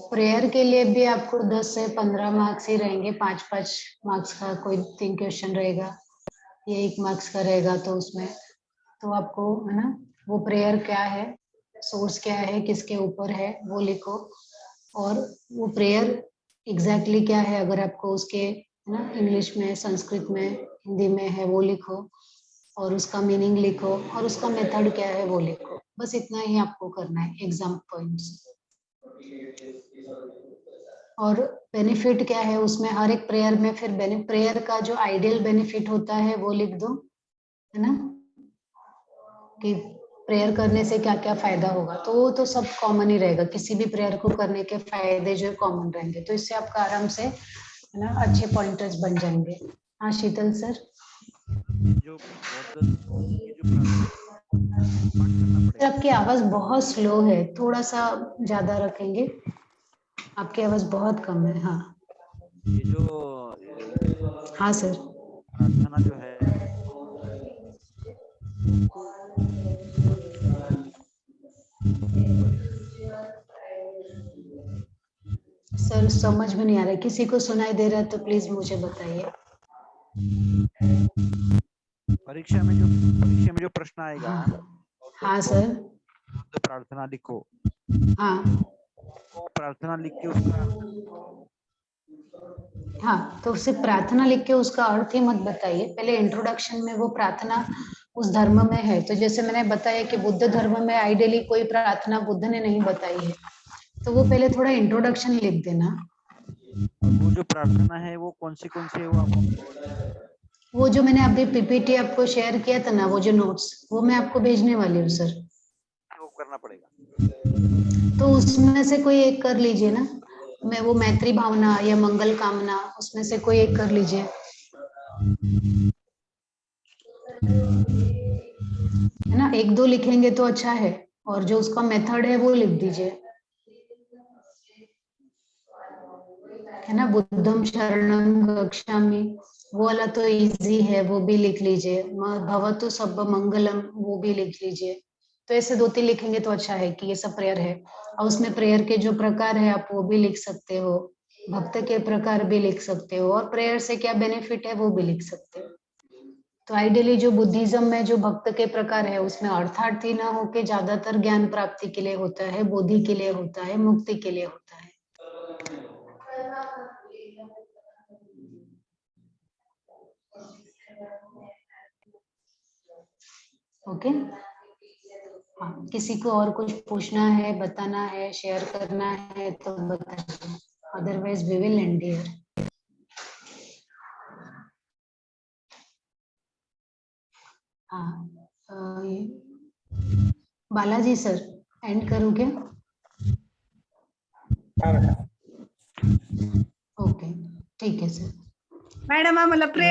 प्रेयर के लिए भी आपको 10 से 15 मार्क्स ही रहेंगे, 5-5 मार्क्स का कोई 3 क्वेश्चन रहेगा, ये 1 मार्क्स का रहेगा। तो उसमें तो आपको, है ना, वो प्रेयर क्या है, सोर्स क्या है, किसके ऊपर है, वो लिखो। और वो प्रेयर एग्जैक्टली क्या है, अगर आपको उसके, है ना, इंग्लिश में, संस्कृत में, हिंदी में है, वो लिखो। और उसका मीनिंग लिखो, और उसका मेथड क्या है वो लिखो। बस इतना ही आपको करना है एग्जाम पॉइंट्स। और बेनिफिट क्या है उसमें, हर एक प्रेयर में फिर प्रेयर का जो आइडियल बेनिफिट होता है वो लिख दो, है ना, कि प्रेयर करने से क्या क्या फायदा होगा। तो वो तो सब कॉमन ही रहेगा, किसी भी प्रेयर को करने के फायदे जो कॉमन रहेंगे। तो इससे आपका आराम से, है ना, अच्छे पॉइंटर्स बन जाएंगे। हाँ शीतल सर। जो आपकी आवाज बहुत स्लो है, थोड़ा सा ज्यादा रखेंगे, आपकी आवाज बहुत कम है। हाँ ये जो हाँ सर। प्रार्थना जो है, सर समझ में नहीं आ रहा है, किसी को सुनाई दे रहा है तो प्लीज मुझे बताइए। परीक्षा में जो प्रश्न आएगा, हाँ सर। तो प्रार्थना लिखो। हाँ वो प्रार्थना लिख के उसका, हाँ, तो सिर्फ प्रार्थना लिख के उसका अर्थ ही मत बताइए। पहले इंट्रोडक्शन में वो प्रार्थना उस धर्म में है, तो जैसे मैंने बताया कि बुद्ध धर्म में आइडियली कोई प्रार्थना बुद्ध ने नहीं बताई है, तो वो पहले थोड़ा इंट्रोडक्शन लिख देना। और वो जो प्रार्थना है वो कौन सी है वो आपको वो जो मैंने अभी पीपीटी आपको शेयर किया था ना, वो जो नोट्स, वो मैं आपको भेजने वाली हूँ सर। वो करना पड़ेगा। तो उसमें से कोई एक कर लीजिए ना, मैं वो मैत्री भावना या मंगल कामना, उसमें से कोई एक कर लीजिए, है ना। एक दो लिखेंगे तो अच्छा है, और जो उसका मेथड है वो लिख दीजिए, है ना। बुद्धम शरणम गच्छामि, वो वाला तो इजी है, वो भी लिख लीजिए। भवतु सब मंगलम, वो भी लिख लीजिए। तो ऐसे 2-3 लिखेंगे तो अच्छा है कि ये सब प्रेयर है। और उसमें प्रेयर के जो प्रकार है आप वो भी लिख सकते हो, भक्त के प्रकार भी लिख सकते हो, और प्रेयर से क्या बेनिफिट है वो भी लिख सकते हो। तो आइडियली जो बुद्धिज्म में जो भक्त के प्रकार है उसमें अर्थार्थी ना होके ज्यादातर ज्ञान प्राप्ति के लिए होता है, बोधि के लिए होता है, मुक्ति के लिए होता है। ओके। हाँ, किसी को और कुछ पूछना है, बताना है, शेयर करना है तो बताइए, otherwise we will end here. हाँ, बालाजी सर एंड करूँ क्या? ओके, ठीक है सर। मॅडम आम्हाला प्रेयर